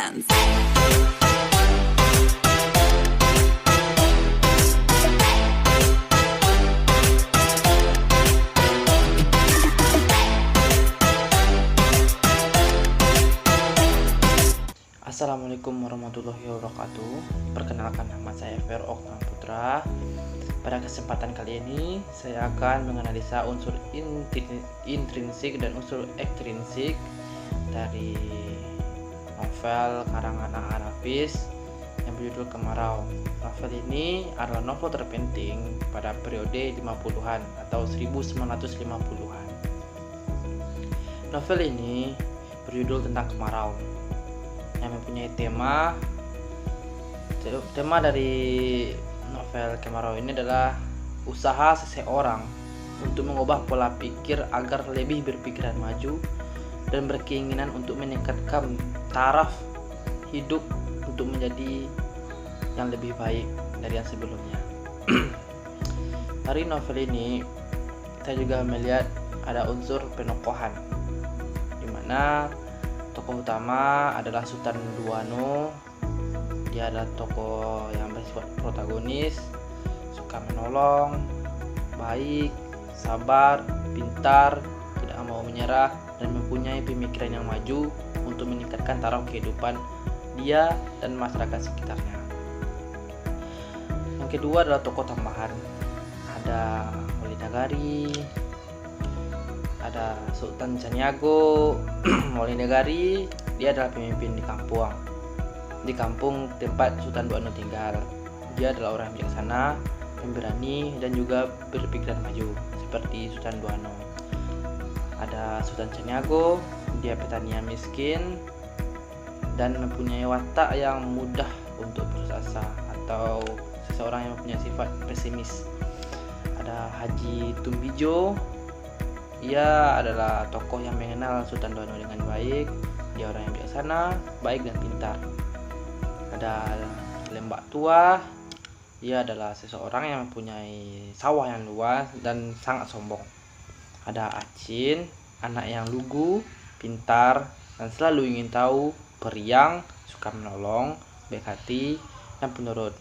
dance. Assalamualaikum warahmatullahi wabarakatuh. Perkenalkan, nama saya Fer Okman Putra. Pada kesempatan kali ini saya akan menganalisa unsur intrinsik dan unsur ekstrinsik dari novel karangan A.A. Nafis yang berjudul Kemarau. Novel ini adalah novel terpenting pada periode 50-an atau 1950-an. Novel ini berjudul tentang kemarau yang mempunyai tema dari novel Kemarau ini adalah usaha seseorang untuk mengubah pola pikir agar lebih berpikiran maju dan berkeinginan untuk meningkatkan taraf hidup untuk menjadi yang lebih baik dari yang sebelumnya. Dari novel ini saya juga melihat ada unsur penokohan, di mana tokoh utama adalah Sultan Duano. Dia adalah tokoh yang bersifat protagonis, suka menolong, baik, sabar, pintar, tidak mau menyerah, dan mempunyai pemikiran yang maju untuk meningkatkan taraf kehidupan dia dan masyarakat sekitarnya. Yang kedua adalah tokoh tambahan. Ada Wali Nagari, ada Sultan Caniago. Wali Nagari, dia adalah pemimpin di kampung tempat Sultan Duano tinggal. Dia adalah orang yang bijaksana, pemberani, dan juga berpikiran maju seperti Sultan Duano. Ada Sultan Caniago, dia petani yang miskin dan mempunyai watak yang mudah untuk putus asa atau seseorang yang mempunyai sifat pesimis. Ada Haji Tumbijo. Ia adalah tokoh yang mengenal Sultan Duano dengan baik. Dia orang yang bijaksana, baik, dan pintar. Ada Lembak Tua. Ia adalah seseorang yang mempunyai sawah yang luas dan sangat sombong. Ada Acin, anak yang lugu, pintar, dan selalu ingin tahu, periang, suka menolong, baik hati, dan penurut.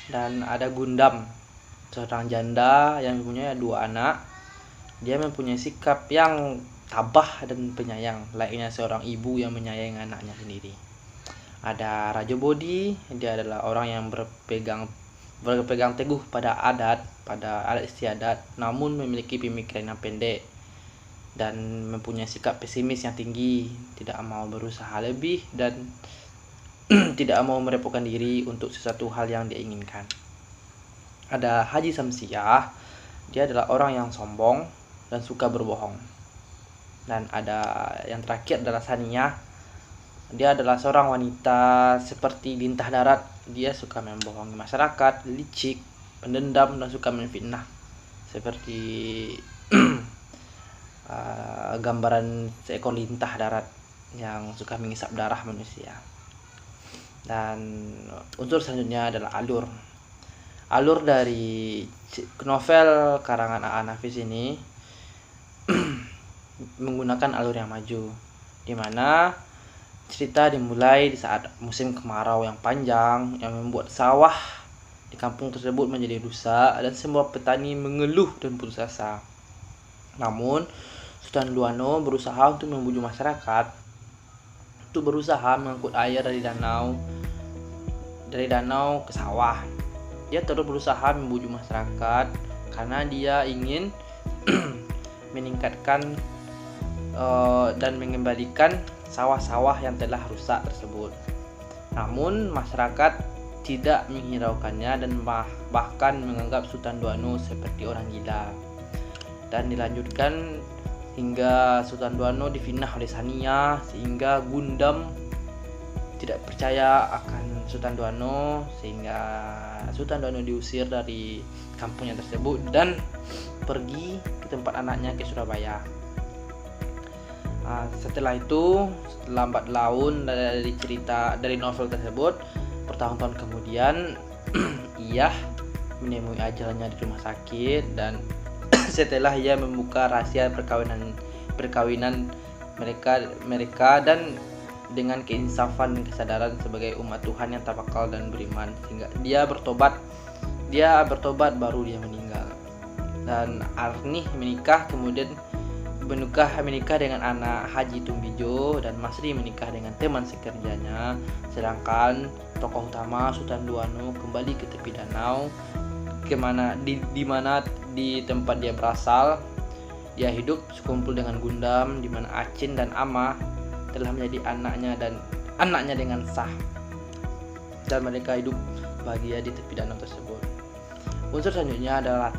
Dan ada Gundam, seorang janda yang mempunyai 2 anak. Dia mempunyai sikap yang tabah dan penyayang, layaknya seorang ibu yang menyayangi anaknya sendiri. Ada Raja Bodi. Dia adalah orang yang berpegang teguh pada adat istiadat, namun memiliki pemikiran yang pendek dan mempunyai sikap pesimis yang tinggi, tidak mau berusaha lebih dan tidak mau merepotkan diri untuk sesuatu hal yang dia inginkan. Ada Haji Samsiah. Dia adalah orang yang sombong dan suka berbohong. Dan ada yang terakhir adalah Sania. Dia adalah seorang wanita seperti lintah darat. Dia suka membohongi masyarakat, licik, pendendam, dan suka menfitnah, seperti gambaran seekor lintah darat yang suka mengisap darah manusia. Dan unsur selanjutnya adalah alur dari novel karangan A.A. Nafis ini menggunakan alur yang maju, di mana cerita dimulai di saat musim kemarau yang panjang yang membuat sawah di kampung tersebut menjadi rusak dan semua petani mengeluh dan putus asa. Namun Sultan Duano berusaha untuk membujuk masyarakat untuk berusaha mengangkut air dari danau ke sawah. Dia terus berusaha membujuk masyarakat karena dia ingin meningkatkan dan mengembalikan sawah-sawah yang telah rusak tersebut. Namun masyarakat tidak menghiraukannya dan bahkan menganggap Sultan Duano seperti orang gila. Dan dilanjutkan hingga Sultan Duano difitnah oleh Sania, sehingga Gundam tidak percaya akan Sultan Duano, sehingga Sultan Duano diusir dari kampungnya tersebut dan pergi ke tempat anaknya ke Surabaya. Setelah itu, lambat laun dari novel tersebut, bertahun-tahun kemudian ia menemui ajalnya di rumah sakit, dan setelah ia membuka rahasia perkawinan mereka dan dengan keinsafan dan kesadaran sebagai umat Tuhan yang tawakal dan beriman, sehingga dia bertobat baru dia meninggal. Dan Arnih menikah, kemudian menikah dengan anak Haji Tumbijo, dan Masri menikah dengan teman sekerjanya. Sedangkan tokoh utama Sultan Duano kembali ke tepi danau, di mana di tempat dia berasal. Dia hidup sekumpul dengan Gundam, di mana Acin dan Ama telah menjadi anaknya dengan sah, dan mereka hidup bahagia di tepi danau tersebut. Unsur selanjutnya adalah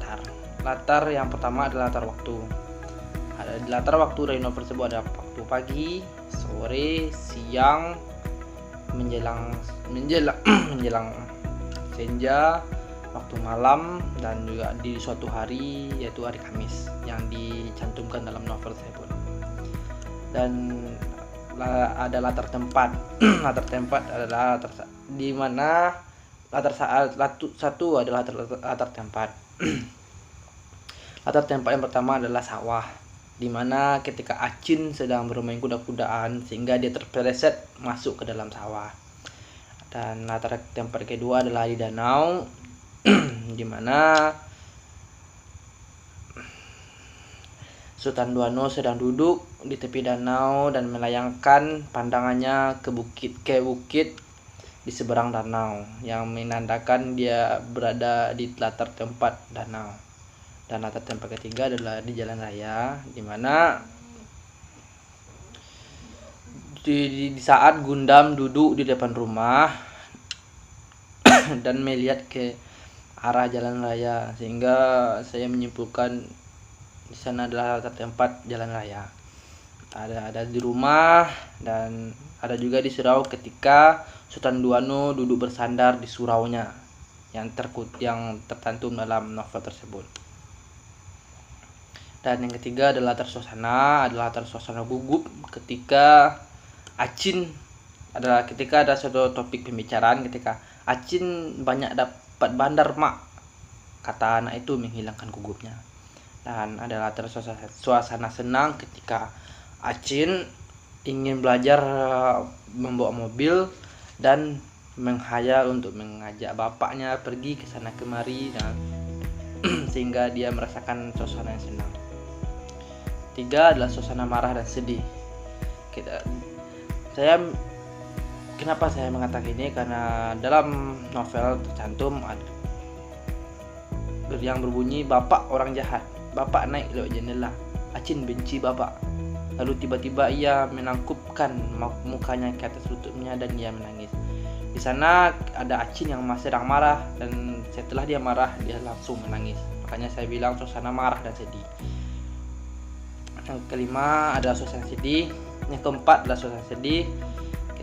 latar yang pertama adalah latar waktu. Di latar waktu dari novel tersebut ada waktu pagi, sore, siang, menjelang senja, waktu malam, dan juga di suatu hari, yaitu hari Kamis, yang dicantumkan dalam novel tersebut. Dan ada latar tempat. Latar tempat adalah di mana satu adalah latar tempat. Latar tempat yang pertama adalah sawah, di mana ketika Acin sedang bermain kuda-kudaan sehingga dia terpeleset masuk ke dalam sawah. Dan latar tempat kedua adalah di danau, di mana Sultan Duano sedang duduk di tepi danau dan melayangkan pandangannya ke bukit di seberang danau, yang menandakan dia berada di latar tempat danau. Dan latar tempat ketiga adalah di jalan raya, di mana di saat Gundam duduk di depan rumah dan melihat ke arah jalan raya, sehingga saya menyimpulkan di sana adalah latar tempat jalan raya. Ada di rumah, dan ada juga di surau ketika Sultan Duano duduk bersandar di suraunya yang tercantum dalam novel tersebut. Dan yang ketiga adalah latar suasana gugup ketika ada suatu topik pembicaraan ketika Acin banyak dapat bandar mak, kata anak itu menghilangkan gugupnya. Dan ada latar suasana senang ketika Acin ingin belajar membawa mobil dan menghayal untuk mengajak bapaknya pergi ke sana kemari, dan sehingga dia merasakan suasana yang senang. Tiga adalah suasana marah dan sedih. Kenapa saya mengatakan ini? Karena dalam novel tercantum yang berbunyi, bapak orang jahat, bapak naik lewat jendela, Acin benci bapak. Lalu tiba-tiba ia menangkupkan mukanya ke atas lututnya dan ia menangis. Di sana ada Acin yang masih sedang marah, dan setelah dia marah dia langsung menangis. Makanya saya bilang suasana marah dan sedih. Yang kelima adalah suasana sedih. Yang keempat adalah suasana sedih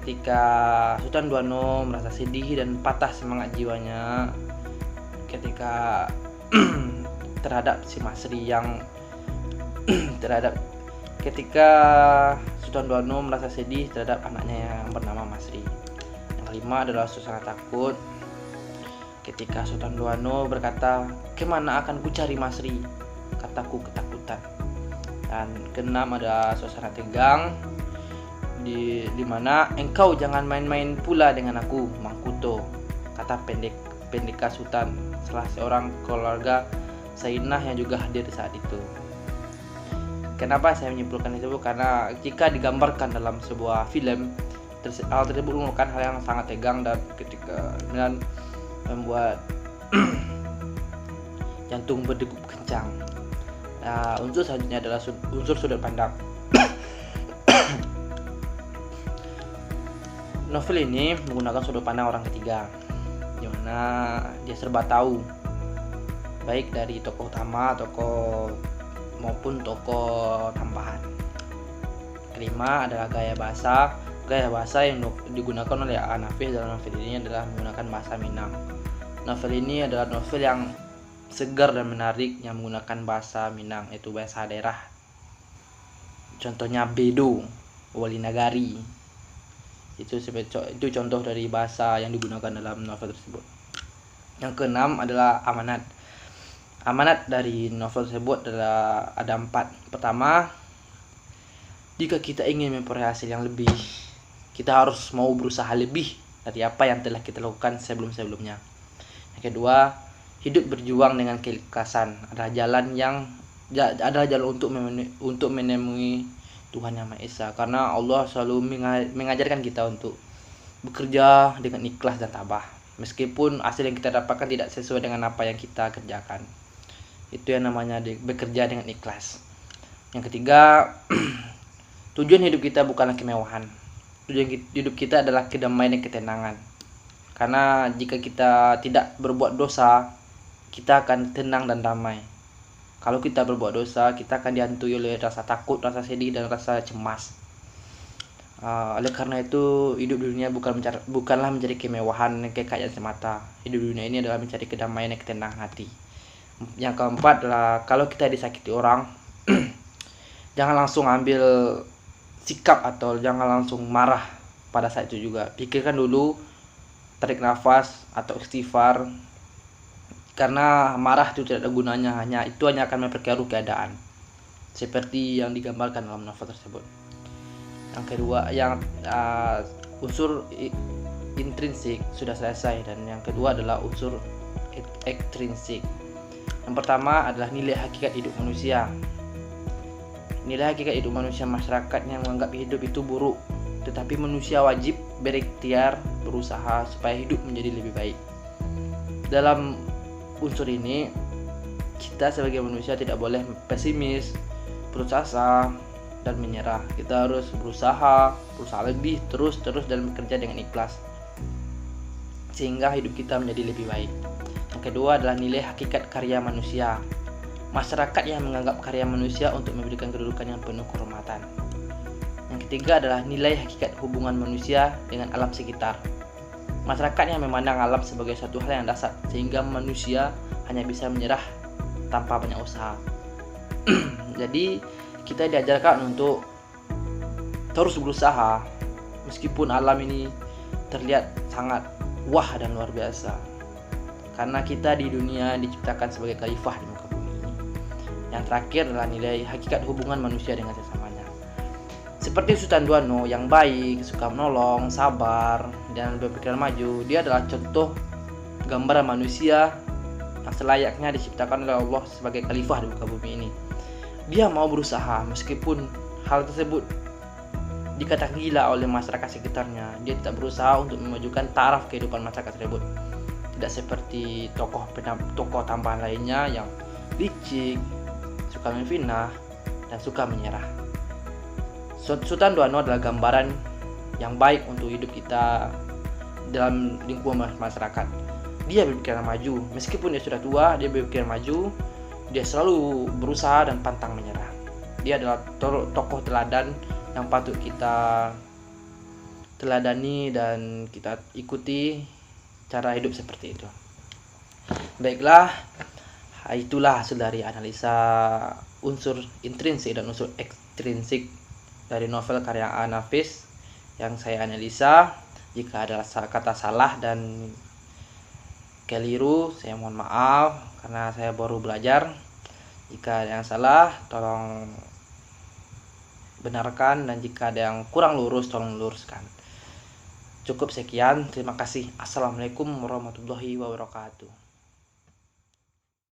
ketika Sultan Duano merasa sedih dan patah semangat jiwanya ketika terhadap si Masri ketika Sultan Duano merasa sedih terhadap anaknya yang bernama Masri. Yang kelima adalah suasana takut ketika Sultan Duano berkata, "Kemana akan ku cari Masri? Kataku ketakutan." Dan keenam ada suasana tegang di mana, "Engkau jangan main-main pula dengan aku, Mangkuto," kata pendeka Sultan, salah seorang keluarga Sainah yang juga hadir di saat itu. Kenapa saya menyimpulkan itu? Karena jika digambarkan dalam sebuah film, hal tersebut merupakan hal yang sangat tegang dan membuat jantung berdegup kencang. Nah, unsur selanjutnya adalah unsur sudut pandang. Novel ini menggunakan sudut pandang orang ketiga, di mana dia serba tahu, baik dari tokoh utama, tokoh maupun tokoh tambahan. Kelima adalah gaya bahasa. Gaya bahasa yang digunakan oleh Hanafi dalam novel ini adalah menggunakan bahasa Minang. Novel ini adalah novel yang segar dan menarik yang menggunakan bahasa Minang, yaitu bahasa daerah. Contohnya Bedo, Wali Nagari. Itu contoh dari bahasa yang digunakan dalam novel tersebut. Yang keenam adalah amanat. Amanat dari novel tersebut adalah ada 4. Pertama, jika kita ingin memperoleh hasil yang lebih, kita harus mau berusaha lebih dari apa yang telah kita lakukan sebelum-sebelumnya. Yang kedua, hidup berjuang dengan keikhlasan adalah jalan untuk menemui Tuhan Yang Maha Esa, karena Allah selalu mengajarkan kita untuk bekerja dengan ikhlas dan tabah meskipun hasil yang kita dapatkan tidak sesuai dengan apa yang kita kerjakan. Itu yang namanya bekerja dengan ikhlas. Yang ketiga, tujuan hidup kita bukanlah kemewahan. Tujuan hidup kita adalah kedamaian dan ketenangan. Karena jika kita tidak berbuat dosa, kita akan tenang dan damai. Kalau kita berbuat dosa, kita akan dihantui oleh rasa takut, rasa sedih, dan rasa cemas. Oleh karena itu, hidup di dunia bukanlah mencari kemewahan dan kekayaan semata. Hidup di dunia ini adalah mencari kedamaian dan ketenangan hati. Yang keempat adalah, kalau kita disakiti orang, jangan langsung ambil sikap atau jangan langsung marah pada saat itu juga. Pikirkan dulu, tarik nafas atau istighfar. Karena marah itu tidak ada gunanya, hanya akan memperkeruh keadaan, seperti yang digambarkan dalam novel tersebut. Yang kedua, unsur intrinsik sudah selesai, dan yang kedua adalah unsur ekstrinsik. Yang pertama adalah nilai hakikat hidup manusia. Nilai hakikat hidup manusia, masyarakat yang menganggap hidup itu buruk, tetapi manusia wajib berikhtiar berusaha supaya hidup menjadi lebih baik. Dalam unsur ini, kita sebagai manusia tidak boleh pesimis, putus asa, dan menyerah. Kita harus berusaha lebih terus dan bekerja dengan ikhlas sehingga hidup kita menjadi lebih baik. Yang kedua adalah nilai hakikat karya manusia. Masyarakat yang menganggap karya manusia untuk memberikan kedudukan yang penuh kehormatan. Yang ketiga adalah nilai hakikat hubungan manusia dengan alam sekitar. Masyarakat yang memandang alam sebagai suatu hal yang dasar, sehingga manusia hanya bisa menyerah tanpa banyak usaha. Jadi kita diajarkan untuk terus berusaha meskipun alam ini terlihat sangat wah dan luar biasa. Karena kita di dunia diciptakan sebagai khalifah di muka bumi ini. Yang terakhir adalah nilai hakikat hubungan manusia dengan sesamanya. Seperti Sultan Duano yang baik, suka menolong, sabar, dan berpikiran maju. Dia adalah contoh gambaran manusia yang selayaknya diciptakan oleh Allah sebagai khalifah di muka bumi ini. Dia mau berusaha meskipun hal tersebut dikatakan gila oleh masyarakat sekitarnya. Dia tidak berusaha untuk memajukan taraf kehidupan masyarakat tersebut. Tidak seperti tokoh tambahan lainnya yang licik, suka memfitnah, dan suka menyerah. Sultan Duano adalah gambaran yang baik untuk hidup kita dalam lingkungan masyarakat. Dia berpikiran maju, meskipun dia sudah tua, dia berpikiran maju. Dia selalu berusaha dan pantang menyerah. Dia adalah tokoh teladan yang patut kita teladani dan kita ikuti cara hidup seperti itu. Baiklah, itulah hasil dari analisa unsur intrinsik dan unsur ekstrinsik dari novel karya Nafis yang saya analisa. Jika ada kata salah dan keliru, saya mohon maaf karena saya baru belajar. Jika ada yang salah, tolong benarkan, dan jika ada yang kurang lurus, tolong luruskan. Cukup sekian, terima kasih. Assalamualaikum warahmatullahi wabarakatuh.